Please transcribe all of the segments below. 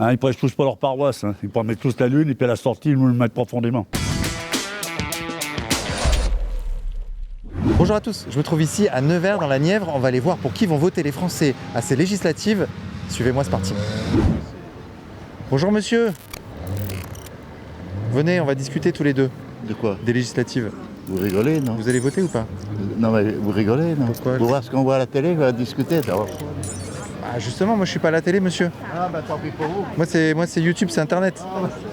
Hein, ils prêchent tous pour leur paroisse. Hein. Ils promettent tous la lune et puis à la sortie, ils nous le mettent profondément. Bonjour à tous, je me trouve ici à Nevers dans la Nièvre. On va aller voir pour qui vont voter les Français à ces législatives. Suivez-moi, c'est parti. Bonjour monsieur. Venez, on va discuter tous les deux. De quoi? Des législatives. Vous rigolez, non? Vous allez voter ou pas? Non, mais vous rigolez, non? Pourquoi? Vous voir ce qu'on voit à la télé, on va discuter d'abord. Ah justement, moi je suis pas à la télé monsieur. Ah, bah tant pis pour vous. Moi c'est YouTube, c'est internet.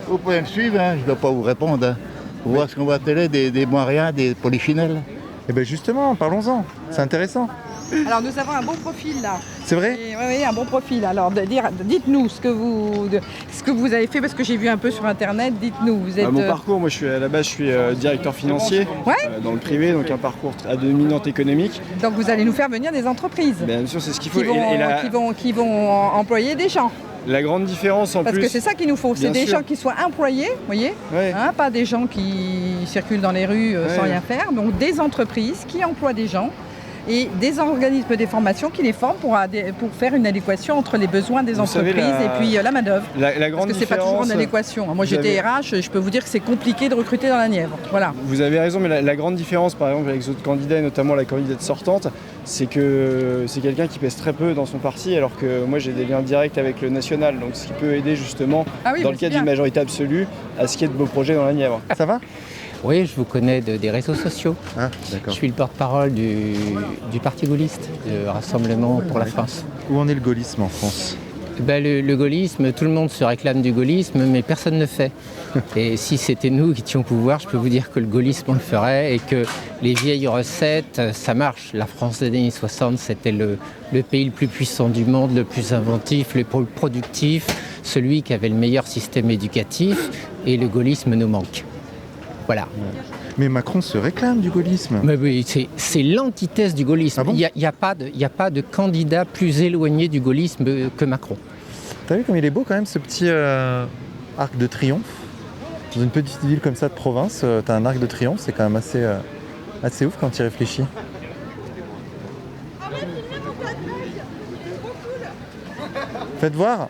Vous pouvez me suivre, hein, je ne dois pas vous répondre. Hein. Vous voir ce qu'on voit à la télé, des moiriens, des polichinelles. Eh bien justement, parlons-en, c'est intéressant. Alors nous avons un bon profil là. C'est vrai? Oui, un bon profil. Alors dites-nous ce que vous avez fait parce que j'ai vu un peu sur internet. Dites-nous, vous êtes. Mon parcours, moi à la base je suis directeur financier dans le privé, donc un parcours à dominante économique. Donc vous allez nous faire venir des entreprises. Bien sûr, c'est ce qu'il faut. Qui vont employer des gens. La grande différence en Parce plus. que c'est ça qu'il nous faut, c'est des gens qui soient employés, vous voyez, hein, pas des gens qui circulent dans les rues sans rien faire. Donc des entreprises qui emploient des gens et des organismes de formation qui les forment pour faire une adéquation entre les besoins des entreprises et puis la main-d'œuvre. Parce que c'est pas toujours en adéquation. Moi j'étais RH, je peux vous dire que c'est compliqué de recruter dans la Nièvre. Voilà. Vous avez raison, mais la grande différence par exemple avec les autres candidats et notamment la candidate sortante, c'est que c'est quelqu'un qui pèse très peu dans son parti alors que moi j'ai des liens directs avec le national, donc ce qui peut aider justement dans le cadre d'une majorité absolue à ce qu'il y ait de beaux projets dans la Nièvre. Ça va? Oui, je vous connais des réseaux sociaux. Ah, d'accord. Je suis le porte-parole du Parti gaulliste, du Rassemblement pour la France. Où en est le gaullisme en France? Le gaullisme, tout le monde se réclame du gaullisme, mais personne ne fait. Et si c'était nous qui étions au pouvoir, je peux vous dire que le gaullisme, on le ferait et que les vieilles recettes, ça marche. La France des années 60, c'était le pays le plus puissant du monde, le plus inventif, le plus productif, celui qui avait le meilleur système éducatif, et le gaullisme nous manque. Voilà. Mais Macron se réclame du gaullisme. Mais oui, c'est l'antithèse du gaullisme. Ah bon? Il n'y a pas de candidat plus éloigné du gaullisme que Macron. T'as vu comme il est beau quand même ce petit arc de triomphe? Dans une petite ville comme ça de province, t'as un arc de triomphe, c'est quand même assez ouf quand tu y réfléchis. Faites voir.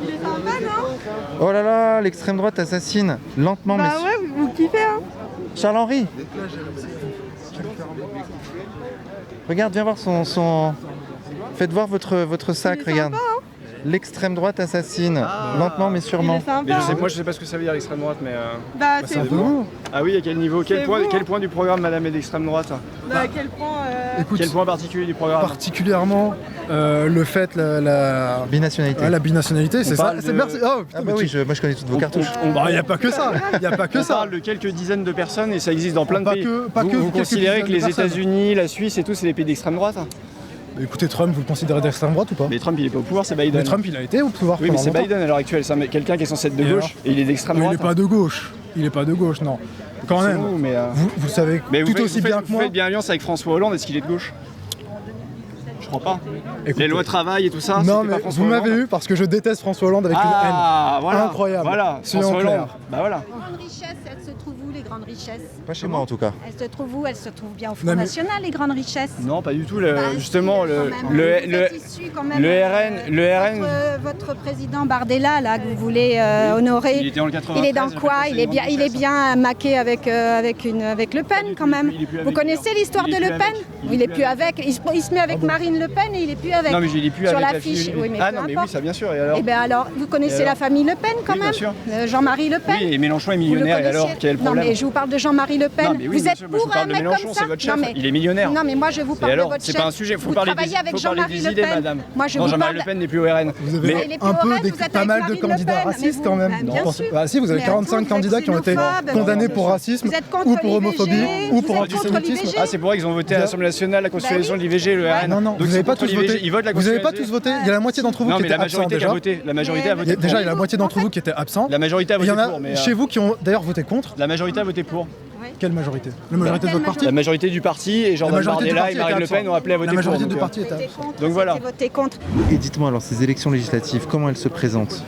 Il est sympa, non? Oh là là, l'extrême droite assassine. Lentement, mais... Bah ouais, vous kiffez, hein? Charles-Henri. Regarde, viens voir son... Faites voir votre sac, regarde. Sympa, hein? L'extrême droite assassine. Lentement mais sûrement. Il est sympa, Mais hein? moi je sais pas ce que ça veut dire l'extrême droite, mais. Bah c'est vous. Ah oui, à quel niveau? Quel point du programme madame est d'extrême droite? Bah quel point Écoute, Quel point particulier du programme? particulièrement le fait, la Binationalité. la binationalité, c'est ça. parle de- Merci. Oh, putain, Ah bah oui, moi je connais toutes vos cartouches. il n'y a pas que ça. Il n'y a pas que On ça. parle de quelques dizaines de personnes et ça existe dans plein de Pas pays. que- pas vous que vous quelques considérez que dizaines de les personnes. États-Unis, la Suisse et tout, c'est des pays d'extrême droite? Écoutez, Trump, vous le considérez d'extrême droite ou pas? Mais Trump il est pas au pouvoir, c'est Biden. Mais Trump, il a été au pouvoir. Oui, mais pendant c'est longtemps. Biden à l'heure actuelle, c'est quelqu'un qui est censé être de Et gauche alors et il est d'extrême Mais il droite. n'est pas de gauche. Il n'est pas de gauche, non. Quand C'est même. vous, mais, Vous savez mais tout aussi bien que vous moi. faites bien alliance avec François Hollande, est-ce qu'il est de gauche? Je crois pas. Écoutez, Les lois travail et tout ça, non, c'était mais pas François vous m'avez Hollande. eu parce que je déteste François Hollande avec une haine. Voilà, Incroyable. Voilà, Soyons François Hollande. clairs. Bah voilà. Les grandes richesses, elles se trouvent où les grandes richesses? Pas chez moi en tout cas. Elles se trouvent où? Elles se trouvent bien au Front Non, mais- National, les grandes richesses? Non, pas du tout. Bah, Justement, si, quand même. Vous êtes issus quand même, le RN. Votre président Bardella, là, que vous voulez honorer, Il était en le 93. il est dans quoi? Il est bien maqué avec Le Pen quand même. il est plus avec Vous connaissez lui. l'histoire Il de est Le plus Pen? avec. Il est plus avec. Il se met avec Marine Le Pen et il est plus avec. Non, mais il est plus sur avec la l'affiche. fille. Oui, mais Ah peu non, mais oui, importe. ça bien sûr. Et alors? Eh bien alors, vous connaissez la famille Le Pen quand Oui, bien même? sûr. Jean-Marie Le Pen? Oui, et Mélenchon est Vous le millionnaire, et alors connaissiez? quel problème? Non, mais je vous parle de Jean-Marie Le Pen. Non, mais oui, vous bien êtes sûr, moi, je pour vous parle un de mec Mélenchon, comme ça? c'est votre chef. Non, mais- Il est millionnaire. Non, mais moi je vous Et parle alors, de votre c'est chef. pas un sujet, faut Vous parler travaillez avec faut parler Jean-Marie des Le idées, Pen. madame. Moi je Non, vous Jean-Marie parle. Le Pen n'est plus au RN. Vous avez il est Mais plus un au peu RN, vous êtes pas avec mal de Marine Le candidats Pen, racistes mais quand vous- même. bah, bien sûr. Ah si, vous avez Mais 45 attends, vous candidats êtes qui ont été xénophobe, condamnés vous pour racisme Vous êtes ou contre pour homophobie l'IVG, ou vous pour êtes contre antisémitisme. l'IVG. Ah, c'est pour ça qu'ils ont voté à l'Assemblée nationale la constitution oui. de l'IVG, le RN. Non, non, Donc vous ils n'avez sont pas contre tous l'IVG, voté. Ils votent la Vous n'avez constitution. pas tous voté. Il y a la moitié d'entre vous Non, qui mais étaient la absents majorité qui a déjà. voté. La majorité a voté pour. Déjà, il y a la moitié d'entre vous qui étaient absents. La majorité a Il y voté en pour, mais. a chez vous qui ont d'ailleurs voté contre. La majorité a voté pour. Quelle majorité? La majorité de votre parti? La majorité du parti et Jordan majorité du Bardella parti et Marine était Le Pen absent. ont appelé à voter La pour. majorité donc, du parti était Voté absent. contre, Donc voilà. c'était voté contre. Et dites-moi alors, ces élections législatives, comment elles se présentent?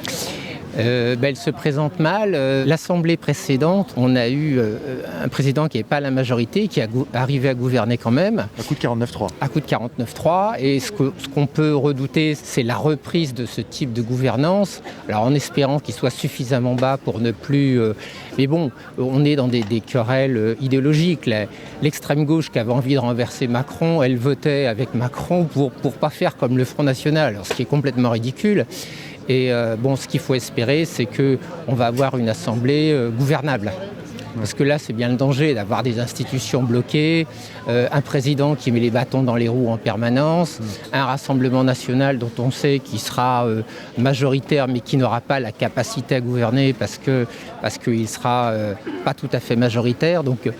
Elle se présente mal. L'Assemblée précédente, on a eu un président qui n'est pas à la majorité, qui est arrivé à gouverner quand même. À coup de 49-3. À coup de 49-3. Et ce qu'on peut redouter, c'est la reprise de ce type de gouvernance. Alors en espérant qu'il soit suffisamment bas pour ne plus... mais bon, on est dans des querelles idéologiques. L'extrême gauche qui avait envie de renverser Macron, elle votait avec Macron pour pas faire comme le Front National, alors, ce qui est complètement ridicule. Et ce qu'il faut espérer, c'est qu'on va avoir une assemblée gouvernable. Parce que là, c'est bien le danger d'avoir des institutions bloquées, un président qui met les bâtons dans les roues en permanence, un Rassemblement national dont on sait qu'il sera majoritaire mais qui n'aura pas la capacité à gouverner parce qu'il ne sera pas tout à fait majoritaire. Donc,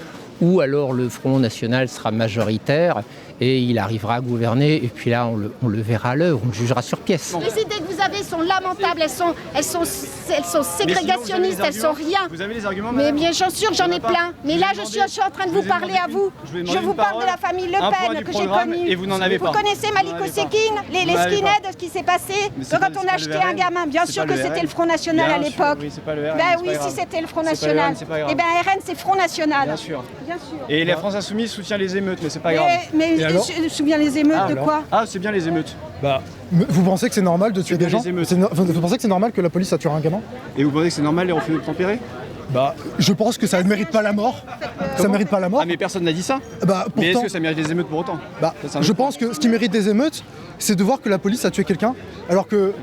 ou alors le Front National sera majoritaire et il arrivera à gouverner, et puis là on le verra à l'œuvre, on le jugera sur pièce. Les idées que vous avez sont lamentables, elles sont ségrégationnistes, elles sont rien. Vous avez les arguments, mais bien sûr, j'en ai plein. Mais là, je suis en train de vous parler à vous. Je vous parle de la famille Le Pen que j'ai connue. Et vous n'en avez pas. Vous connaissez Maliko Sekine, les skinheads, ce qui s'est passé quand on a acheté un gamin. Bien sûr que c'était le Front National à l'époque. Ben oui, si c'était le Front National. Eh bien, RN, c'est Front National. Bien sûr. Et la France Insoumise soutient les émeutes, mais c'est pas grave. Mais je me souviens les émeutes de quoi? Ah, c'est bien les émeutes. Vous pensez que c'est normal de tuer des gens? Vous pensez que c'est normal que la police a tué un gamin? Et vous pensez que c'est normal les refus d'obtempérer? Je pense que ça ne mérite pas la mort. Ça mérite pas la mort. Ah, mais personne n'a dit ça. Mais est-ce que ça mérite des émeutes pour autant? Je pense que ce qui mérite des émeutes, c'est de voir que la police a tué quelqu'un, alors que...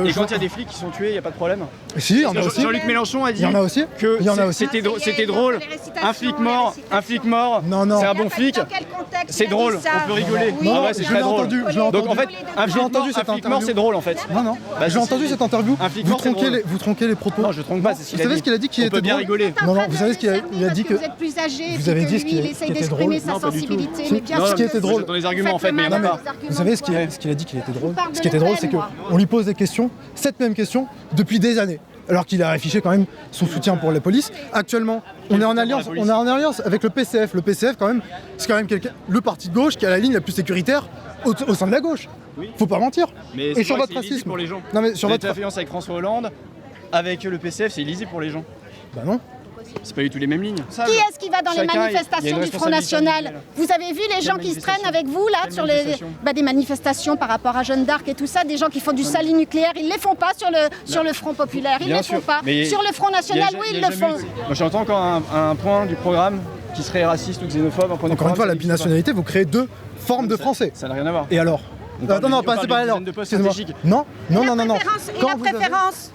Et quand il y a des flics qui sont tués, il n'y a pas de problème? Si, il y en a aussi. Jean-Luc Mélenchon a dit que c'était drôle. Un flic mort, c'est un bon flic. C'est drôle, on peut rigoler. Non, ouais, c'est très drôle. Donc en fait, un flic mort, c'est drôle en fait. Non, j'ai entendu cette interview. Vous tronquez les propos. Non, je tronque pas, c'est ce qu'il a dit. Vous savez ce qu'il a dit qui était drôle? On peut bien rigoler. Non, vous savez ce qu'il a dit que... Vous êtes plus âgé, vous avez dit ce qui était drôle. sa sensibilité. Mais bien sûr, ce qui était drôle. Dans les arguments en fait, mais il n'y en a pas. Vous savez ce qu'il a dit qui était drôle? Ce qui était drôle, c'est qu'on lui pose des questions, cette même question, depuis des années. Alors qu'il a affiché quand même son soutien pour la police. Actuellement, on est en alliance avec le PCF. Le PCF, quand même, c'est quand même le parti de gauche qui a la ligne la plus sécuritaire au sein de la gauche. Faut pas mentir. Mais et sur votre racisme pour les gens. Non mais sur votre alliance avec François Hollande, avec le PCF, c'est illisible pour les gens. Bah non. C'est pas du tout les mêmes lignes. Qui est-ce qui va dans les manifestations du Front National? Vous avez vu les gens qui se traînent avec vous là sur des manifestations par rapport à Jeanne d'Arc et tout ça, des gens qui font du salut nucléaire, ils les font pas sur le Front populaire, ils les font pas. Sur le Front National, oui, ils le font. Moi j'entends encore un point du programme qui serait raciste ou xénophobe. Encore une fois, la binationalité, vous créez deux formes de français. Ça n'a rien à voir. Et alors? Non, c'est pas alors. Non. Et la préférence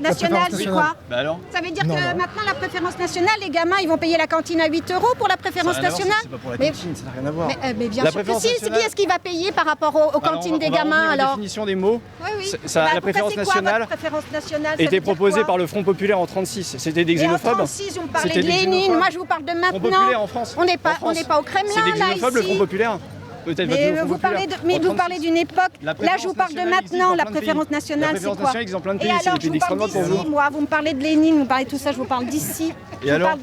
nationale, c'est quoi? Bah alors? Ça veut dire que maintenant la préférence nationale, les gamins, ils vont payer la cantine à 8 € pour la préférence nationale? C'est pas pour la cantine, ça n'a rien à voir. Mais bien sûr que si, qui est-ce qui va payer par rapport aux cantines des gamins alors? La définition des mots, la préférence nationale était proposée par le Front populaire en 1936. C'était des xénophobes. En 1936, vous me parlez de Lénine, moi je vous parle de maintenant. Front populaire en France. On n'est pas au Kremlin là ici. C'est des xénophobes le Front populaire? Mais vous parlez d'une époque, là je vous parle de maintenant, la préférence nationale c'est quoi? Et alors je vous parle d'ici, moi, vous me parlez de Lénine, vous me parlez de tout ça, je vous parle d'ici. Et alors?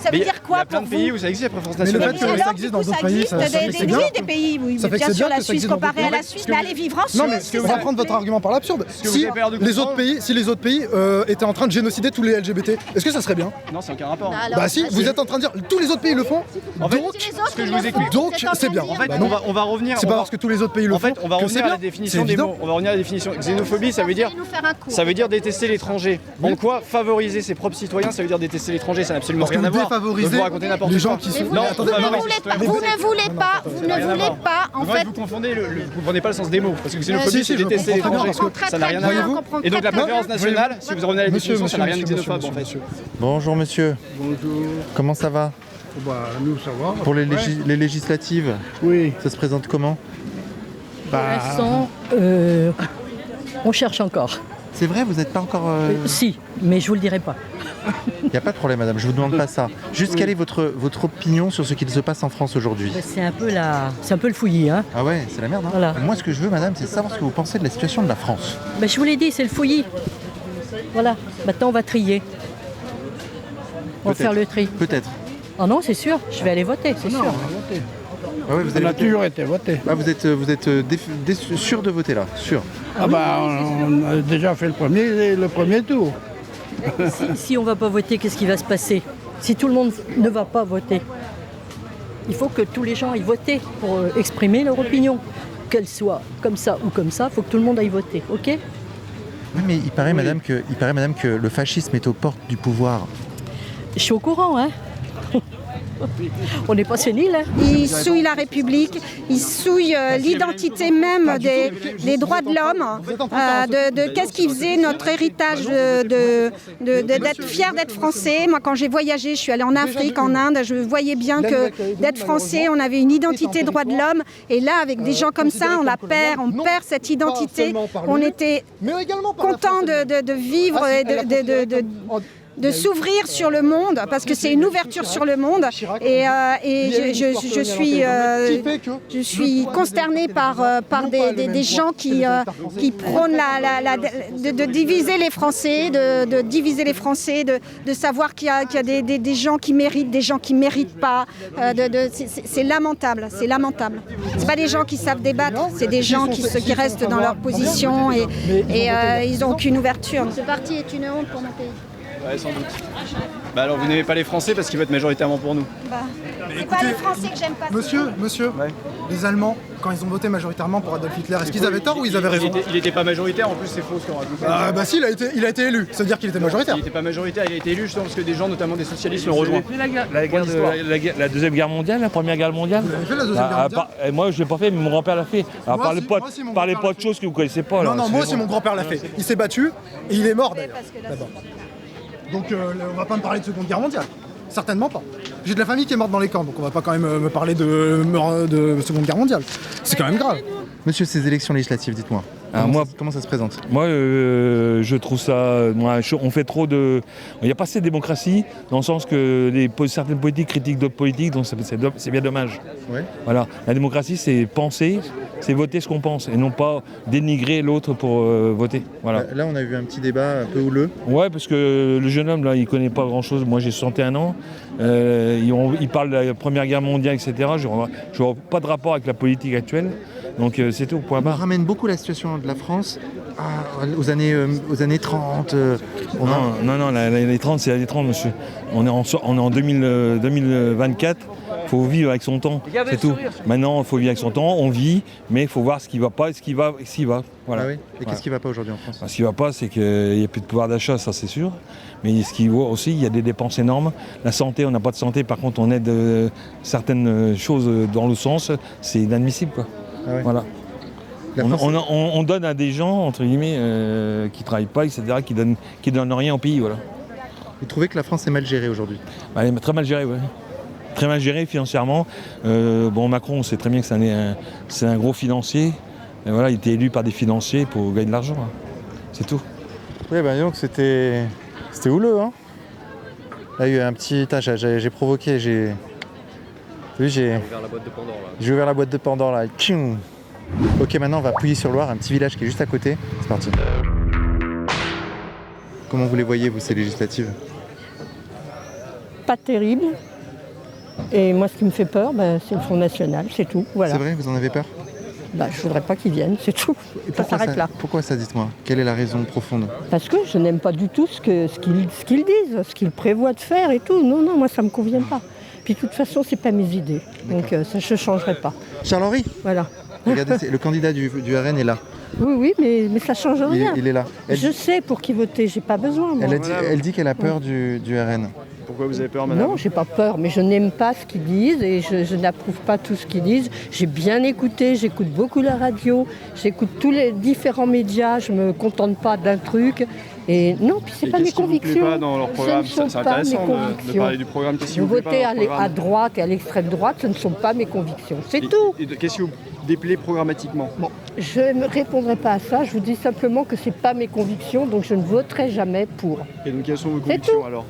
Ça veut dire quoi pour vous? Il y a plein de pays où ça existe la préférence Mais le nationale. fait que ça existe dans d'autres pays, ça fait des pays, oui, bien sûr la Suisse comparée à la Suisse, mais allez vivre en Suisse. Non mais on va prendre votre argument par l'absurde. Si les autres pays étaient en train de génocider tous les LGBT, est-ce que ça serait bien? Non, c'est aucun rapport. Bah si, vous êtes en train de dire tous les autres pays le font, donc c'est bien. En fait, on va revenir. C'est pas parce que tous les autres pays le font. En fait, on va revenir à la définition des mots. On va revenir à la définition. Xénophobie, ça veut dire détester l'étranger. En quoi favoriser ses propres citoyens, ça veut dire détester l'étranger, ça n'a absolument rien à voir. Défavoriser les gens qui sont. Vous ne voulez pas, en fait. Vous confondez, vous comprenez pas le sens des mots. Parce que xénophobie, c'est détester l'étranger. Ça n'a rien à voir. Et donc la préférence nationale, si vous revenez à la définition, ça n'a rien de xénophobe en fait. Bonjour monsieur. Bonjour. Comment ça va? Nous ça va. Pour les législatives, oui. Ça se présente comment? Pour l'instant, on cherche encore. C'est vrai, vous n'êtes pas encore... Si, mais je vous le dirai pas. Il n'y a pas de problème madame, je vous demande pas ça. Juste quelle est votre opinion sur ce qu'il se passe en France aujourd'hui? C'est un peu le fouillis. Hein. Ah ouais, c'est la merde. Hein. Voilà. Moi ce que je veux madame, c'est savoir ce que vous pensez de la situation de la France. Je vous l'ai dit, c'est le fouillis. Voilà, maintenant on va trier. On va faire le tri. Peut-être. Oh non, c'est sûr, je vais aller voter, c'est sûr. Ah ouais, on a toujours été voté. Ah, vous êtes sûr de voter là, sûr? Ah bah on a déjà fait le premier tour. Si on ne va pas voter, qu'est-ce qui va se passer? Si tout le monde ne va pas voter, il faut que tous les gens aillent voter pour exprimer leur opinion. Qu'elle soit comme ça ou comme ça, il faut que tout le monde aille voter, ok? Oui, mais il paraît, madame, que le fascisme est aux portes du pouvoir. Je suis au courant, hein. On n'est pas sénile. Hein. Ils souillent la République, ils souillent l'identité même des droits de l'homme, de qu'est-ce qui faisait notre héritage d'être fier d'être français. Moi, quand j'ai voyagé, je suis allée en Afrique, en Inde, je voyais bien que d'être français, on avait une identité droits de l'homme. Et là, avec des gens comme ça, on perd cette identité. On était content de vivre et de s'ouvrir sur le monde, parce que c'est une ouverture sur le monde. Et je suis consternée par des gens qui prônent de diviser les Français, de diviser les Français, de savoir qu'il y a des gens qui méritent, des gens qui ne méritent pas. C'est lamentable, c'est lamentable. C'est pas des gens qui savent débattre, c'est des gens qui restent dans leur position et ils n'ont aucune ouverture. Ce parti est une honte pour mon pays. Ouais, sans doute. Bah alors vous n'aimez pas les Français parce qu'ils votent majoritairement pour nous. C'est pas les Français que j'aime pas. Monsieur, ouais. Les Allemands, quand ils ont voté majoritairement pour Adolf Hitler, est-ce qu'ils avaient tort ou ils avaient raison? Il n'était pas majoritaire, en plus c'est faux ce qu'on raconte. Bah si, il a été élu, ça veut dire qu'il était majoritaire. Il n'était pas majoritaire, il a été élu justement parce que des gens, notamment des socialistes, l'ont rejoint. La Deuxième Guerre mondiale, la Première Guerre mondiale. Vous avez fait la Deuxième Guerre mondiale? Moi je l'ai pas fait, mais mon grand-père l'a fait. Alors parlez pas de choses que vous connaissez pas. Non, moi aussi mon grand-père l'a fait. Il s'est battu et il est mort d'ailleurs. Donc on va pas me parler de Seconde Guerre mondiale. Certainement pas. J'ai de la famille qui est morte dans les camps, donc on va pas quand même me parler de Seconde Guerre mondiale. C'est quand même grave. Monsieur, ces élections législatives, dites-moi. Comment ça se présente? Moi, je trouve ça... on fait trop de... Il n'y a pas assez de démocratie, dans le sens que certaines politiques critiquent d'autres politiques, donc c'est bien dommage. Ouais. Voilà. La démocratie, c'est penser, c'est voter ce qu'on pense, et non pas dénigrer l'autre pour voter. Voilà. Là, on a eu un petit débat un peu houleux. Ouais, parce que le jeune homme, là, il ne connaît pas grand-chose. Moi, j'ai 61 ans. Il parle de la Première Guerre mondiale, etc. Je ne vois pas de rapport avec la politique actuelle. Donc c'est tout, point barre. On ramène beaucoup la situation de la France aux années 30. Non, les 30, c'est les années 30, monsieur. On est en 2024. Il faut vivre avec son temps, c'est tout. Maintenant, il faut vivre avec son temps, on vit, mais il faut voir ce qui ne va pas et ce qui va. Voilà. Ah oui. Et qu'est-ce qui ne va pas aujourd'hui en France? Ce qui ne va pas, c'est qu'il n'y a plus de pouvoir d'achat, ça c'est sûr. Mais ce qui va aussi, il y a des dépenses énormes. La santé, on n'a pas de santé, par contre, on aide certaines choses dans le sens, c'est inadmissible, quoi. Ah ouais. Voilà. On donne à des gens, entre guillemets, qui ne travaillent pas, etc., qui donnent rien au pays. Voilà. Vous trouvez que la France est mal gérée aujourd'hui? Elle est très mal gérée, oui. Très mal gérée financièrement. Macron, on sait très bien que c'est un gros financier. Et voilà, il était élu par des financiers pour gagner de l'argent. Hein. C'est tout. Oui, donc c'était houleux. Hein. Là, il y a eu un petit... J'ai provoqué, j'ai ouvert la boîte de Pandore là. J'ai ouvert la boîte de Pandore là. Tchoum. Ok, maintenant on va Pouilly-sur-Loire, un petit village qui est juste à côté. C'est parti. Comment vous les voyez, vous, ces législatives? Pas terrible. Et moi, ce qui me fait peur, c'est le Front National, c'est tout. Voilà. C'est vrai, vous en avez peur? Je voudrais pas qu'ils viennent, c'est tout. Ça s'arrête là. Pourquoi ça, dites-moi? Quelle est la raison profonde? Parce que je n'aime pas du tout ce qu'ils disent, ce qu'ils prévoient de faire et tout. Non, moi ça me convient pas. Puis de toute façon, c'est pas mes idées. Donc ça, je ne changerai pas. Charles-Henri? Voilà. Regardez, le candidat du RN est là. Oui, mais ça ne change rien. Il est là. Je sais pour qui voter, j'ai pas besoin. Moi. Elle dit qu'elle a peur du RN. Pourquoi vous avez peur, madame? Non, j'ai pas peur, mais je n'aime pas ce qu'ils disent et je n'approuve pas tout ce qu'ils disent. J'ai bien écouté, j'écoute beaucoup la radio, j'écoute tous les différents médias, je me contente pas d'un truc. Et non, puis c'est pas mes convictions. Qu'est-ce qui vous plaît pas dans leur programme? C'est intéressant de parler du programme. Vous votez à droite et à l'extrême droite, ce ne sont pas mes convictions. C'est tout. Qu'est-ce qui vous déplaît programmatiquement? Je ne répondrai pas à ça, je vous dis simplement que c'est pas mes convictions, donc je ne voterai jamais pour. Et donc quelles sont vos convictions alors?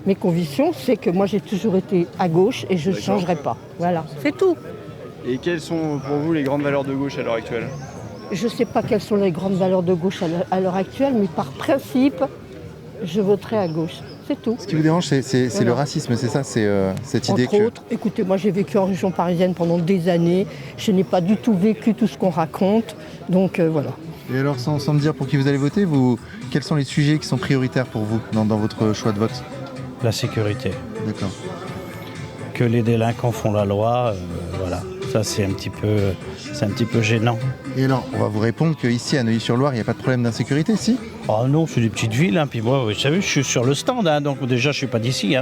Mes convictions, c'est que moi j'ai toujours été à gauche et je ne changerai pas. Voilà, c'est tout. Et quelles sont pour vous les grandes valeurs de gauche à l'heure actuelle? Je ne sais pas quelles sont les grandes valeurs de gauche à l'heure actuelle, mais par principe, je voterai à gauche. c'est tout. Ce qui vous dérange, c'est Voilà. le racisme, c'est ça, c'est cette idée Entre autres, écoutez, moi j'ai vécu en région parisienne pendant des années, je n'ai pas du tout vécu tout ce qu'on raconte, donc voilà. Et alors, sans me dire pour qui vous allez voter, quels sont les sujets qui sont prioritaires pour vous dans votre choix de vote? La sécurité. D'accord. Que les délinquants font la loi, voilà. Ça, c'est un petit peu gênant. Et alors, on va vous répondre qu'ici, à Neuilly-sur-Loire, il n'y a pas de problème d'insécurité, si? Oh non, c'est des petites villes. Puis moi, vous savez, je suis sur le stand, donc déjà, je suis pas d'ici.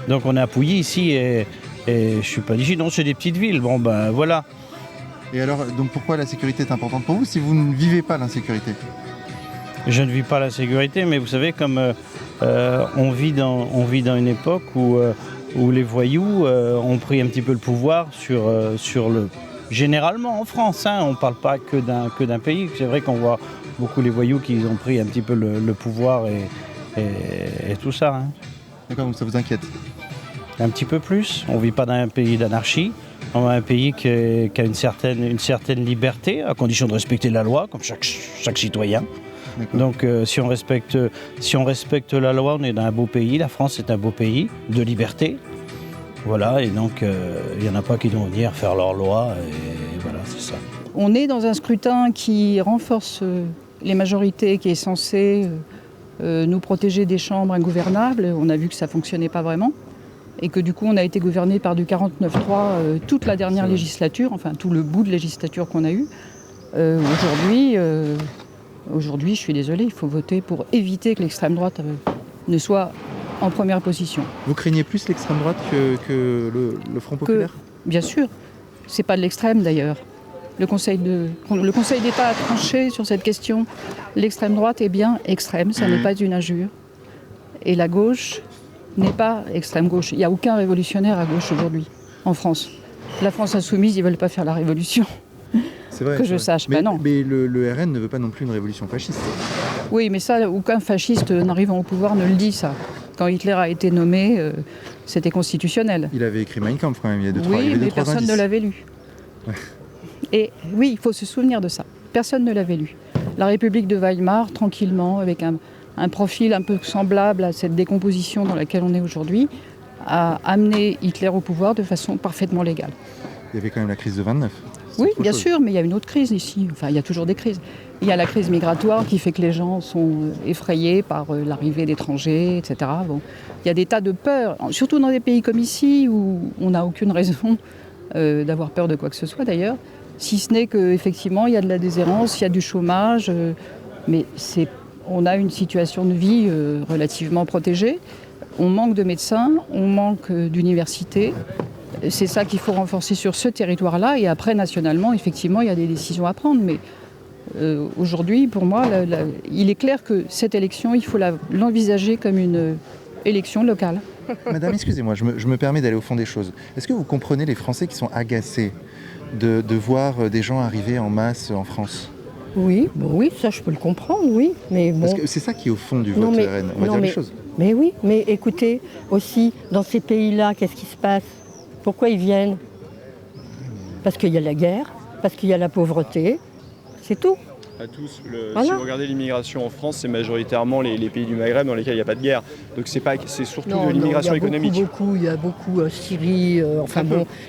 Donc on est à Pouilly ici et je suis pas d'ici. Non, c'est des petites villes. Bon, ben voilà. Et alors, donc pourquoi la sécurité est importante pour vous si vous ne vivez pas l'insécurité? Je ne vis pas la sécurité, mais vous savez, comme on vit dans une époque où les voyous ont pris un petit peu le pouvoir sur le... Généralement en France, on ne parle pas que d'un pays. C'est vrai qu'on voit beaucoup les voyous qui ont pris un petit peu le pouvoir et tout ça. D'accord, donc ça vous inquiète? Un petit peu plus. On ne vit pas dans un pays d'anarchie. On a un pays qui a une certaine liberté, à condition de respecter la loi, comme chaque citoyen. Donc si on respecte la loi, on est dans un beau pays. La France est un beau pays de liberté. Voilà, et donc il n'y en a pas qui vont venir faire leur loi, et voilà, c'est ça. On est dans un scrutin qui renforce les majorités, qui est censé nous protéger des chambres ingouvernables. On a vu que ça ne fonctionnait pas vraiment, et que du coup on a été gouverné par du 49-3 toute la dernière législature, enfin tout le bout de législature qu'on a eu. Aujourd'hui, je suis désolée, il faut voter pour éviter que l'extrême droite ne soit en première position. Vous craignez plus l'extrême droite que le Front populaire? Bien sûr. C'est pas de l'extrême d'ailleurs. Le Conseil d'État a tranché sur cette question. L'extrême droite est bien extrême, ça n'est pas une injure. Et la gauche n'est pas extrême gauche. Il n'y a aucun révolutionnaire à gauche aujourd'hui, en France. La France insoumise, ils ne veulent pas faire la révolution. C'est vrai. Que je sache, mais, non. Mais le RN ne veut pas non plus une révolution fasciste. Oui, mais ça, aucun fasciste n'arrivant au pouvoir ne le dit, ça. Quand Hitler a été nommé, c'était constitutionnel. Il avait écrit Mein Kampf quand même, il y a deux, oui, trois mais personne indices. ne l'avait lu. Ouais. Et oui, il faut se souvenir de ça. Personne ne l'avait lu. La République de Weimar, tranquillement, avec un profil un peu semblable à cette décomposition dans laquelle on est aujourd'hui, a amené Hitler au pouvoir de façon parfaitement légale. Il y avait quand même la crise de 29. Oui, bien sûr, mais il y a une autre crise ici. Enfin, il y a toujours des crises. Il y a la crise migratoire qui fait que les gens sont effrayés par l'arrivée d'étrangers, etc. Bon, il y a des tas de peurs, surtout dans des pays comme ici où on n'a aucune raison d'avoir peur de quoi que ce soit d'ailleurs, si ce n'est qu'effectivement il y a de la déshérence, il y a du chômage, mais on a une situation de vie relativement protégée. On manque de médecins, on manque d'universités. C'est ça qu'il faut renforcer sur ce territoire-là. Et après, nationalement, effectivement, il y a des décisions à prendre. Mais aujourd'hui, pour moi, il est clair que cette élection, il faut l'envisager comme une élection locale. Madame, excusez-moi, je me permets d'aller au fond des choses. Est-ce que vous comprenez les Français qui sont agacés de voir des gens arriver en masse en France? Oui, bon, oui, ça je peux le comprendre, oui. Mais bon. Parce que c'est ça qui est au fond du vote RN, on va dire les choses. Mais oui, mais écoutez, aussi, dans ces pays-là, qu'est-ce qui se passe? Pourquoi ils viennent? Parce qu'il y a la guerre, parce qu'il y a la pauvreté, c'est tout. À tous, si vous regardez l'immigration en France, c'est majoritairement les pays du Maghreb dans lesquels il n'y a pas de guerre. Donc c'est surtout de l'immigration économique. Il y a beaucoup Syrie,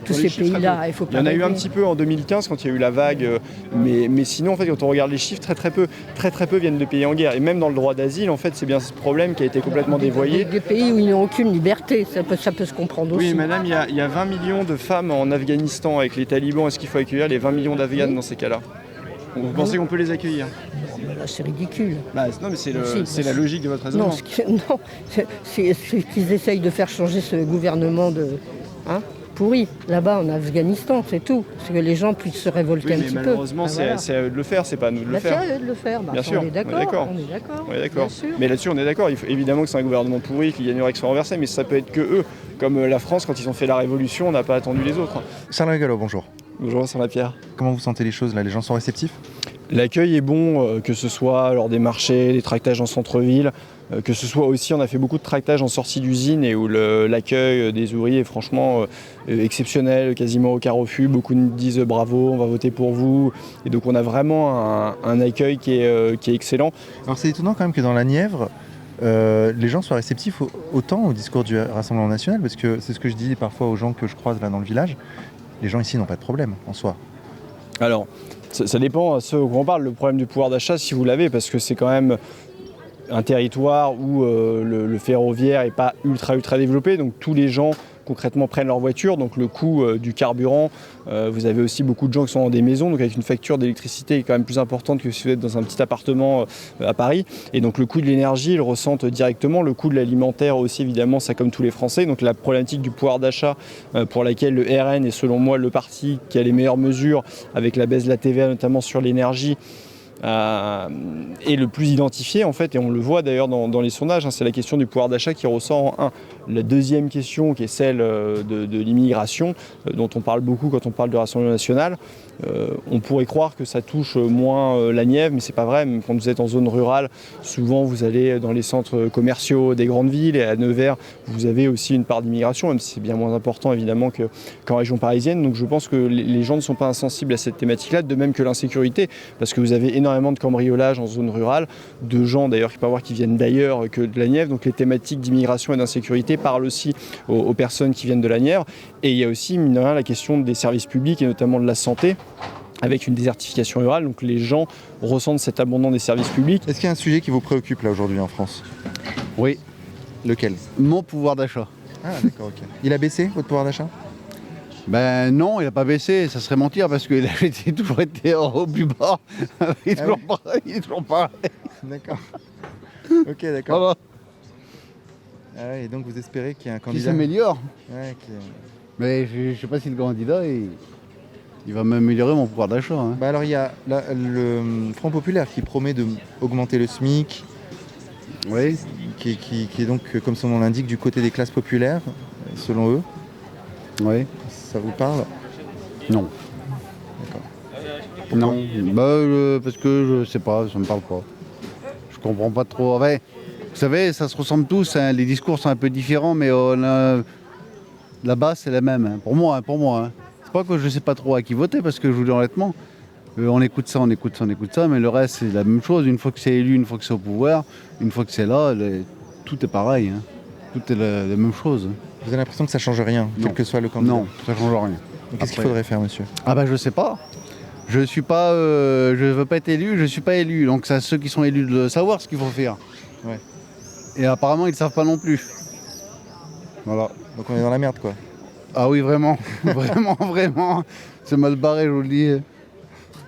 tous ces pays-là. Il y en a eu un petit peu en 2015 quand il y a eu la vague, mais sinon en fait quand on regarde les chiffres, très peu viennent de pays en guerre. Et même dans le droit d'asile, en fait, c'est bien ce problème qui a été complètement dévoyé. Des pays où ils n'ont aucune liberté, ça peut se comprendre aussi. Oui, madame, il y a 20 millions de femmes en Afghanistan avec les talibans. Est-ce qu'il faut accueillir les 20 millions d'Afghanes dans ces cas-là? Vous pensez qu'on peut les accueillir? Non, mais là, c'est ridicule. Non, mais c'est la logique de votre raisonnement. Non, c'est qu'ils essayent de faire changer ce gouvernement pourri, là-bas en Afghanistan, c'est tout. Parce que les gens puissent se révolter un petit peu. Malheureusement, c'est à eux de le faire, c'est pas à nous de le faire. C'est à eux de le faire, bien sûr, on est d'accord. Mais là-dessus, on est d'accord. Il faut évidemment que c'est un gouvernement pourri, qu'il gagnerait que soit renversé, mais ça peut être que eux. Comme la France, quand ils ont fait la Révolution, on n'a pas attendu les autres. Charles Gallo, bonjour. Bonjour, Vincent Lapierre. Comment vous sentez les choses là? Les gens sont réceptifs? L'accueil est bon, que ce soit lors des marchés, des tractages en centre-ville, que ce soit aussi, on a fait beaucoup de tractages en sortie d'usine et où l'accueil des ouvriers est franchement exceptionnel, quasiment aucun refus. Beaucoup nous disent bravo, on va voter pour vous. Et donc on a vraiment un accueil qui est excellent. Alors c'est étonnant quand même que dans la Nièvre, les gens soient réceptifs autant au discours du Rassemblement national, parce que c'est ce que je dis parfois aux gens que je croise là dans le village, les gens ici n'ont pas de problème en soi. Alors, ça dépend à ceux où on parle, le problème du pouvoir d'achat si vous l'avez, parce que c'est quand même un territoire où le ferroviaire n'est pas ultra développé, donc tous les gens concrètement prennent leur voiture, donc le coût du carburant, vous avez aussi beaucoup de gens qui sont dans des maisons, donc avec une facture d'électricité quand même plus importante que si vous êtes dans un petit appartement à Paris, et donc le coût de l'énergie, ils le ressentent directement, le coût de l'alimentaire aussi évidemment, ça comme tous les Français, donc la problématique du pouvoir d'achat pour laquelle le RN est selon moi le parti qui a les meilleures mesures, avec la baisse de la TVA notamment sur l'énergie, est le plus identifié en fait, et on le voit d'ailleurs dans les sondages, hein, c'est la question du pouvoir d'achat qui ressort en un. La deuxième question qui est celle de l'immigration, dont on parle beaucoup quand on parle de Rassemblement national, on pourrait croire que ça touche moins la Nièvre, mais c'est pas vrai. Même quand vous êtes en zone rurale, souvent vous allez dans les centres commerciaux des grandes villes, et à Nevers vous avez aussi une part d'immigration, même si c'est bien moins important évidemment qu'en région parisienne. Donc je pense que les gens ne sont pas insensibles à cette thématique-là, de même que l'insécurité, parce que vous avez énormément de cambriolages en zone rurale, de gens d'ailleurs qui viennent d'ailleurs que de la Nièvre, donc les thématiques d'immigration et d'insécurité parlent aussi aux personnes qui viennent de la Nièvre. Et il y a aussi, mine de rien, la question des services publics et notamment de la santé, avec une désertification rurale, donc les gens ressentent cet abandon des services publics. Est-ce qu'il y a un sujet qui vous préoccupe là aujourd'hui en France? Oui. Lequel? Mon pouvoir d'achat. Ah d'accord, ok. Il a baissé, votre pouvoir d'achat? Ben non, il n'a pas baissé, ça serait mentir parce qu'il a toujours été au plus bas. Il est toujours pareil, il est toujours pareil. D'accord. Ok, d'accord. Voilà. Ah ouais, et donc vous espérez qu'il y ait un candidat qui s'améliore. Ouais, Mais je ne sais pas si le candidat il va m'améliorer mon pouvoir d'achat. Hein. Bah alors il y a le Front Populaire qui promet d'augmenter le SMIC, oui. qui est donc, comme son nom l'indique, du côté des classes populaires, selon eux. Oui. Ça vous parle? Non. D'accord. Non, parce que je sais pas, ça me parle pas. Je comprends pas trop. Ouais, vous savez, ça se ressemble tous, hein, les discours sont un peu différents, mais la base c'est la même, hein, pour moi. Hein. C'est pas que je sais pas trop à qui voter, parce que je vous dis honnêtement, on écoute ça, mais le reste c'est la même chose. Une fois que c'est élu, une fois que c'est au pouvoir, une fois que c'est là, tout est pareil. Hein. Tout est la même chose. Vous avez l'impression que ça change rien, quel que soit le candidat? Non, ça change rien. Qu'est-ce qu'il faudrait faire, monsieur? Ah bah je sais pas. Je suis pas, je veux pas être élu, je suis pas élu. Donc c'est à ceux qui sont élus de savoir ce qu'il faut faire. Ouais. Et apparemment ils savent pas non plus. Voilà. Donc on est dans la merde quoi. Ah oui vraiment, vraiment. C'est mal barré, je vous le dis.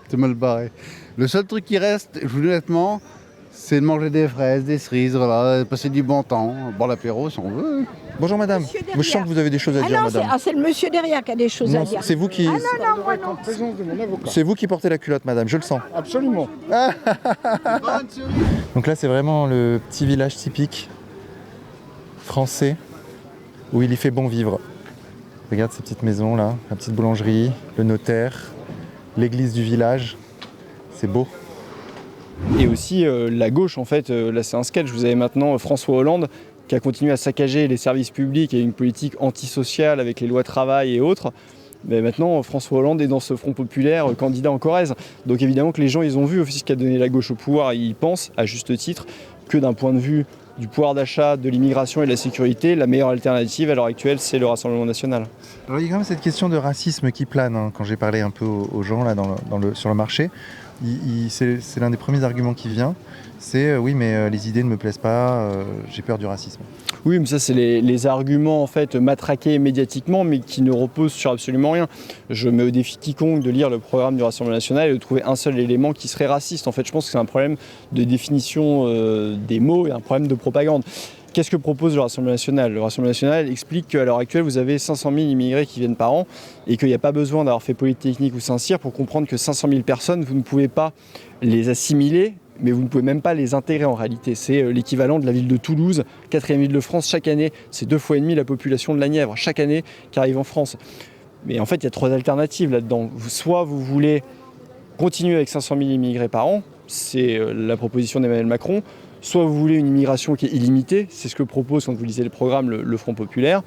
C'est mal barré. Le seul truc qui reste, je vous dis honnêtement, c'est de manger des fraises, des cerises, voilà, passer du bon temps, boire l'apéro si on veut. Bonjour madame, moi je sens que vous avez des choses à dire madame. C'est le monsieur derrière qui a des choses à dire. C'est vous qui... C'est vous qui portez la culotte madame, je le sens. Absolument. Donc là c'est vraiment le petit village typique français où il y fait bon vivre. Regarde ces petites maisons là, la petite boulangerie, le notaire, l'église du village, c'est beau. Et aussi la gauche en fait, là c'est un sketch, vous avez maintenant François Hollande qui a continué à saccager les services publics et une politique antisociale avec les lois travail et autres. Mais maintenant François Hollande est dans ce Front Populaire, candidat en Corrèze. Donc évidemment que les gens ils ont vu aussi ce qu'a donné la gauche au pouvoir, ils pensent à juste titre que d'un point de vue du pouvoir d'achat, de l'immigration et de la sécurité, la meilleure alternative à l'heure actuelle c'est le Rassemblement national. Alors il y a quand même cette question de racisme qui plane hein, quand j'ai parlé un peu aux gens là sur le marché. C'est l'un des premiers arguments qui vient, c'est oui mais les idées ne me plaisent pas, j'ai peur du racisme. Oui mais ça c'est les arguments en fait matraqués médiatiquement mais qui ne reposent sur absolument rien. Je mets au défi quiconque de lire le programme du Rassemblement national et de trouver un seul élément qui serait raciste. En fait je pense que c'est un problème de définition des mots et un problème de propagande. Qu'est-ce que propose le Rassemblement national? Le Rassemblement national explique qu'à l'heure actuelle, vous avez 500 000 immigrés qui viennent par an et qu'il n'y a pas besoin d'avoir fait Polytechnique ou Saint-Cyr pour comprendre que 500 000 personnes, vous ne pouvez pas les assimiler, mais vous ne pouvez même pas les intégrer en réalité. C'est l'équivalent de la ville de Toulouse, 4e ville de France chaque année. C'est 2,5 fois la population de la Nièvre chaque année qui arrive en France. Mais en fait, il y a 3 alternatives là-dedans. Soit vous voulez continuer avec 500 000 immigrés par an, c'est la proposition d'Emmanuel Macron. Soit vous voulez une immigration qui est illimitée, c'est ce que propose, quand vous lisez le programme, le Front Populaire.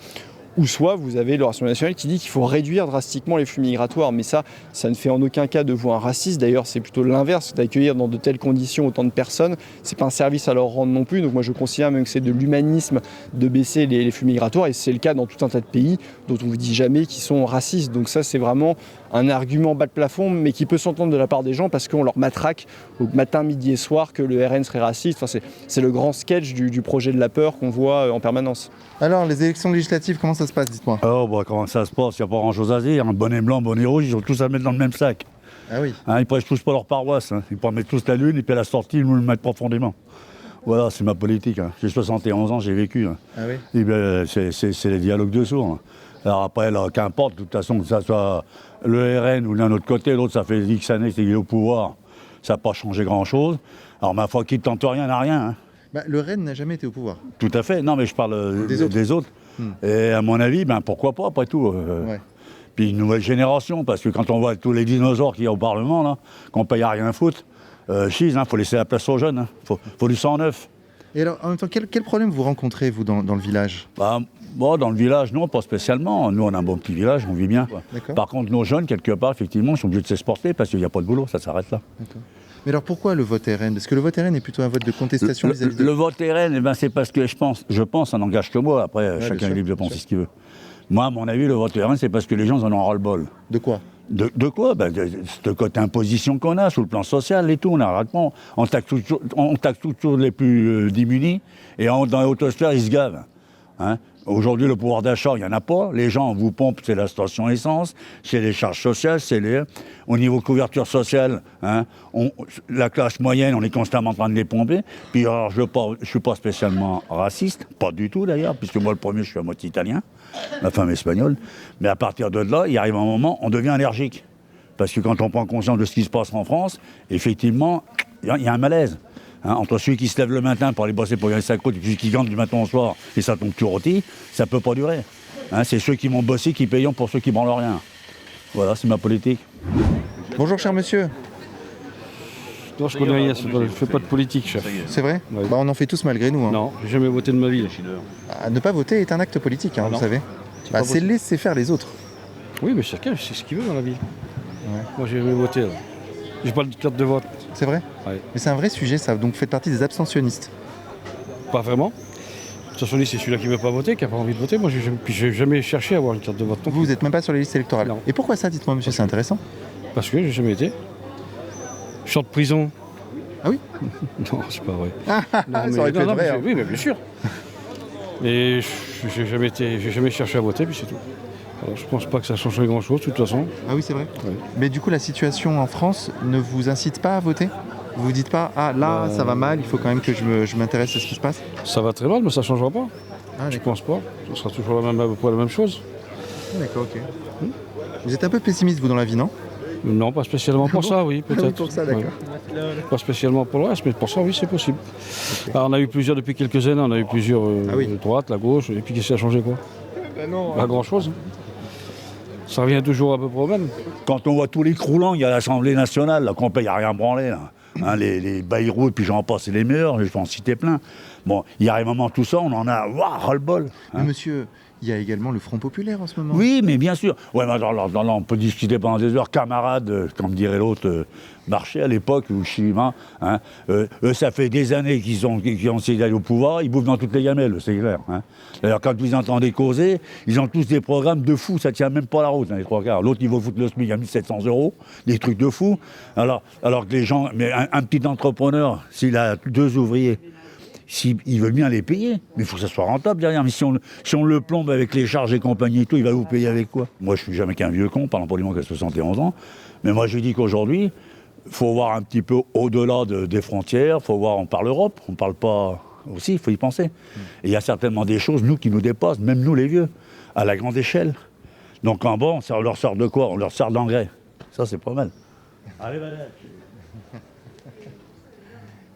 ou soit vous avez le Rassemblement national qui dit qu'il faut réduire drastiquement les flux migratoires. Mais ça ne fait en aucun cas de vous un raciste. D'ailleurs, c'est plutôt l'inverse, d'accueillir dans de telles conditions autant de personnes. C'est pas un service à leur rendre non plus. Donc moi, je considère même que c'est de l'humanisme de baisser les flux migratoires. Et c'est le cas dans tout un tas de pays dont on vous dit jamais qu'ils sont racistes. Donc ça, c'est vraiment un argument bas de plafond, mais qui peut s'entendre de la part des gens parce qu'on leur matraque au matin, midi et soir que le RN serait raciste. Enfin, c'est le grand sketch du projet de la peur qu'on voit en permanence. Alors, les élections législatives, comment ça se passe, dites-moi? Comment ça se passe? Il n'y a pas grand-chose à dire. Un bonnet blanc, bonnet rouge, ils ont tous à mettre dans le même sac. Ah oui. Ils prêchent tous pas leur paroisse. Ils mettre tous la lune et puis à la sortie, ils nous le mettent profondément. Voilà, c'est ma politique. J'ai 71 ans, j'ai vécu. Ah oui. Et bien, c'est les dialogues de sourds. Alors après, qu'importe, de toute façon, que ça soit le RN ou d'un autre côté, l'autre, ça fait X années qu'il est au pouvoir. Ça n'a pas changé grand-chose. Alors ma foi, qui ne tente rien n'a rien. Le RN n'a jamais été au pouvoir. Tout à fait. Non, mais je parle des autres. Et à mon avis, pourquoi pas, après tout. Ouais. Puis une nouvelle génération, parce que quand on voit tous les dinosaures qu'il y a au Parlement, là, qu'on paye à rien foutre, faut laisser la place aux jeunes. Faut du sang neuf. Et alors, en même temps, quel problème vous rencontrez, vous, dans le village? Dans le village, non, pas spécialement. Nous, on a un bon petit village, on vit bien. Par contre, nos jeunes, quelque part, effectivement, sont obligés de s'exporter parce qu'il n'y a pas de boulot, ça s'arrête là. Mais alors, pourquoi le vote RN? Parce que le vote RN est plutôt un vote de contestation vis-à-vis de... Le vote RN, c'est parce que je pense, ça n'engage que moi. Après, chacun est libre de penser ce qu'il veut. Moi, à mon avis, le vote RN, c'est parce que les gens en ont ras-le-bol. De quoi? De quoi? De côté imposition qu'on a, sur le plan social et tout, on taxe toujours les plus démunis, et dans les hautes sphères, ils se gavent. Aujourd'hui, le pouvoir d'achat, il n'y en a pas. Les gens vous pompent, c'est la station essence, c'est les charges sociales, au niveau couverture sociale, la classe moyenne, on est constamment en train de les pomper. Puis alors, je ne suis pas spécialement raciste, pas du tout d'ailleurs, puisque moi, le premier, je suis à moitié italien, ma femme espagnole. Mais à partir de là, il arrive un moment, on devient allergique. Parce que quand on prend conscience de ce qui se passe en France, effectivement, il y a un malaise. Entre celui qui se lève le matin pour aller bosser pour gagner sa croûte et celui qui gagne du matin au soir et ça tombe tout rôti, ça ne peut pas durer. C'est ceux qui vont bosser qui payent pour ceux qui branlent rien. Voilà, c'est ma politique. Bonjour, cher monsieur. Non, je connais rien, je ne fais pas de politique, chef. C'est vrai? Ouais. On en fait tous malgré nous. Non, j'ai jamais voté de ma vie. Ne pas voter est un acte politique, vous savez. C'est laisser faire les autres. Oui, mais chacun sait ce qu'il veut dans la vie. Moi, j'ai jamais voté. J'ai pas de carte de vote. C'est vrai? Ouais. Mais c'est un vrai sujet, ça. Donc vous faites partie des abstentionnistes. Pas vraiment. Abstentionniste, c'est celui-là qui ne veut pas voter, qui n'a pas envie de voter. Moi, j'ai jamais cherché à avoir une carte de vote. Vous n'êtes même pas sur les listes électorales? Non. Et pourquoi ça, dites-moi, monsieur? C'est intéressant. Parce que j'ai jamais été. Je sors de prison. Ah oui? Non, c'est pas vrai. Ça aurait pu être vrai. Oui, mais bien sûr. Et j'ai jamais cherché à voter, puis c'est tout. Alors, je pense pas que ça changerait grand-chose, de toute façon. Ah oui, c'est vrai. Ouais. Mais du coup, la situation en France ne vous incite pas à voter? Vous vous dites pas, ça va mal, il faut quand même que je m'intéresse à ce qui se passe? Ça va très mal, mais ça ne changera pas. Je d'accord. pense pas. Ce sera toujours la même chose. D'accord, ok. Vous êtes un peu pessimiste, vous, dans la vie, non? Non, pas spécialement pour ça, oui, peut-être. Oui, pour ça, d'accord. Ouais. Pas spécialement pour le reste, mais pour ça, oui, c'est possible. Okay. Alors, on a eu plusieurs depuis quelques années, on a eu plusieurs droite, la gauche, et puis qu'est-ce qui a changé, quoi? Pas grand-chose. Ça revient toujours à peu près au même. Quand on voit tous les croulants, il y a l'Assemblée nationale, là, qu'on paye à rien branler, là. Les Bayrou, puis j'en passe, c'est les meilleurs, je peux en citer plein. Bon, il arrive un moment, tout ça, on en a ras-le-bol. Mais monsieur, il y a également le Front populaire en ce moment. Oui, mais bien sûr. Ouais, mais alors, on peut discuter pendant des heures. Camarades, comme dirait l'autre, Marché à l'époque, ou Chima, eux, ça fait des années qu'ils ont essayé d'aller au pouvoir, ils bouffent dans toutes les gamelles, c'est clair. D'ailleurs, quand vous entendez causer, ils ont tous des programmes de fous, ça tient même pas la route, les trois quarts. L'autre, il va foutre le SMIC à 1 700 €, des trucs de fous. Alors que les gens, mais un petit entrepreneur, s'il a 2 ouvriers, il veut bien les payer, mais il faut que ça soit rentable derrière. Mais si on le plombe avec les charges et compagnie et tout, il va vous payer avec quoi? Moi, je suis jamais qu'un vieux con, parlant poliment qu'à 71 ans. Mais moi, je dis qu'aujourd'hui, il faut voir un petit peu au-delà des frontières, on parle Europe, on ne parle pas aussi, il faut y penser. Et il y a certainement des choses, nous, qui nous dépassent, même nous, les vieux, à la grande échelle. Donc, en bon, on leur sort de quoi? On leur sort d'engrais. Ça, c'est pas mal. Allez,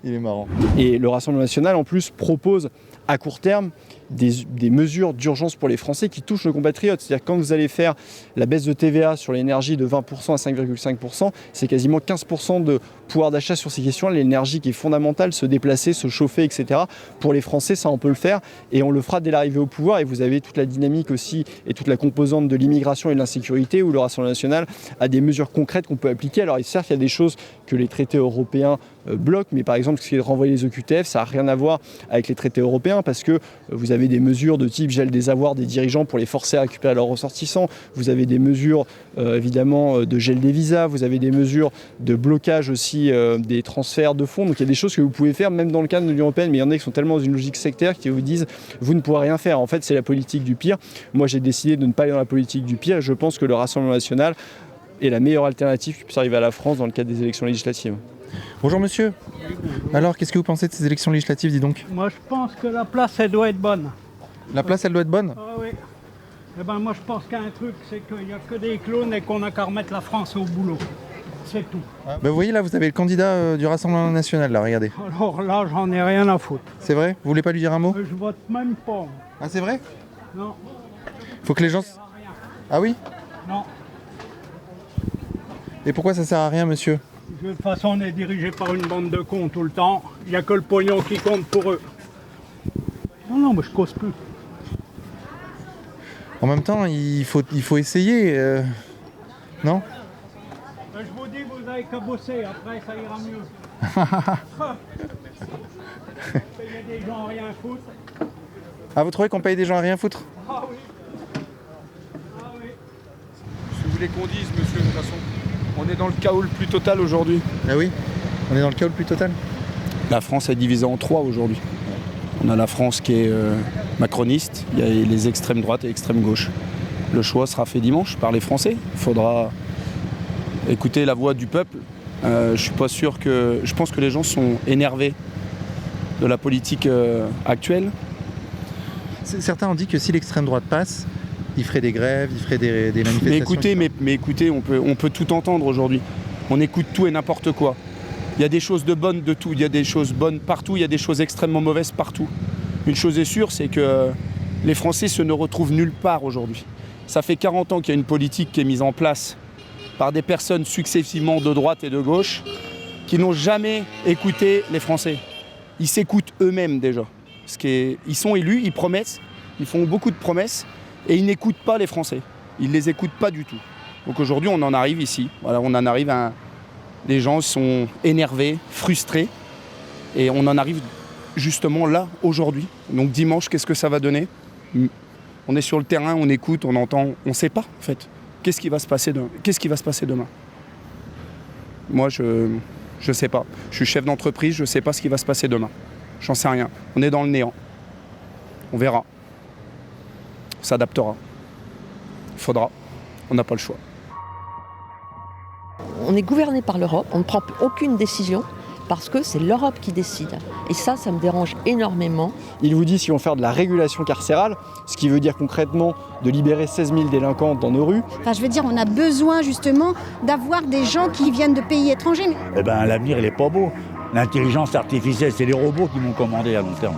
Il est marrant. Et le Rassemblement national, en plus, propose à court terme des mesures d'urgence pour les Français qui touchent nos compatriotes. C'est-à-dire que quand vous allez faire la baisse de TVA sur l'énergie de 20% à 5,5%, c'est quasiment 15% de pouvoir d'achat sur ces questions. L'énergie qui est fondamentale, se déplacer, se chauffer, etc. Pour les Français, ça on peut le faire et on le fera dès l'arrivée au pouvoir. Et vous avez toute la dynamique aussi et toute la composante de l'immigration et de l'insécurité où le Rassemblement national a des mesures concrètes qu'on peut appliquer. Alors certes, il y a des choses que les traités européens bloquent, mais par exemple, ce qui est de renvoyer les OQTF, ça n'a rien à voir avec les traités européens parce que vous avez des mesures de type gel des avoirs des dirigeants pour les forcer à récupérer leurs ressortissants, vous avez des mesures évidemment de gel des visas, vous avez des mesures de blocage aussi des transferts de fonds, donc il y a des choses que vous pouvez faire même dans le cadre de l'Union européenne, mais il y en a qui sont tellement dans une logique sectaire qui vous disent vous ne pourrez rien faire. En fait, c'est la politique du pire. Moi, j'ai décidé de ne pas aller dans la politique du pire et je pense que le Rassemblement national est la meilleure alternative qui puisse arriver à la France dans le cadre des élections législatives. Bonjour monsieur. Alors, qu'est-ce que vous pensez de ces élections législatives, dis donc? Moi, je pense que la place, elle doit être bonne. La place, elle doit être bonne? Ah oui. Eh ben, moi, je pense qu'il y a un truc, c'est qu'il n'y a que des clones et qu'on n'a qu'à remettre la France au boulot. C'est tout. Vous voyez, là, vous avez le candidat du Rassemblement national, là, regardez. Alors là, j'en ai rien à foutre. C'est vrai? Vous voulez pas lui dire un mot? Je vote même pas. Ah, c'est vrai? Non. Faut que les gens... Ah oui? Non. Et pourquoi ça sert à rien, monsieur? De toute façon, on est dirigé par une bande de cons tout le temps. Il n'y a que le pognon qui compte pour eux. Non, mais je cause plus. En même temps, il faut essayer, non? Je vous dis, vous n'avez qu'à bosser, après ça ira mieux. Payer des gens à rien foutre. Ah, vous trouvez qu'on paye des gens à rien foutre? Ah oui. Ah oui. Si vous voulez qu'on dise, monsieur, de toute façon, on est dans le chaos le plus total aujourd'hui. Ah oui? On est dans le chaos le plus total? La France est divisée en trois aujourd'hui. On a la France qui est macroniste, il y a les extrêmes droite et extrêmes gauche. Le choix sera fait dimanche par les Français. Il faudra écouter la voix du peuple. Je pense que les gens sont énervés de la politique actuelle. Certains ont dit que si l'extrême droite passe, il ferait des grèves, il ferait des manifestations. Mais écoutez, on peut tout entendre aujourd'hui. On écoute tout et n'importe quoi. Il y a des choses de bonnes de tout, il y a des choses bonnes partout, il y a des choses extrêmement mauvaises partout. Une chose est sûre, c'est que les Français se ne retrouvent nulle part aujourd'hui. Ça fait 40 ans qu'il y a une politique qui est mise en place par des personnes successivement de droite et de gauche qui n'ont jamais écouté les Français. Ils s'écoutent eux-mêmes déjà. Ils sont élus, ils promettent, ils font beaucoup de promesses et ils n'écoutent pas les Français. Ils ne les écoutent pas du tout. Donc aujourd'hui, on en arrive ici. Voilà, on en arrive à... Les gens sont énervés, frustrés et on en arrive justement là, aujourd'hui. Donc dimanche, qu'est-ce que ça va donner? On est sur le terrain, on écoute, on entend, on ne sait pas en fait. Qu'est-ce qui va se passer demain? Moi, je ne sais pas. Je suis chef d'entreprise, je ne sais pas ce qui va se passer demain. J'en sais rien. On est dans le néant. On verra. On s'adaptera. Il faudra. On n'a pas le choix. On est gouverné par l'Europe, on ne prend aucune décision parce que c'est l'Europe qui décide. Et ça me dérange énormément. Il vous dit qu'ils vont faire de la régulation carcérale, ce qui veut dire concrètement de libérer 16 000 délinquants dans nos rues. Enfin, je veux dire, on a besoin justement d'avoir des gens qui viennent de pays étrangers. Eh ben, l'avenir, il est pas beau. L'intelligence artificielle, c'est les robots qui m'ont commandé à long terme.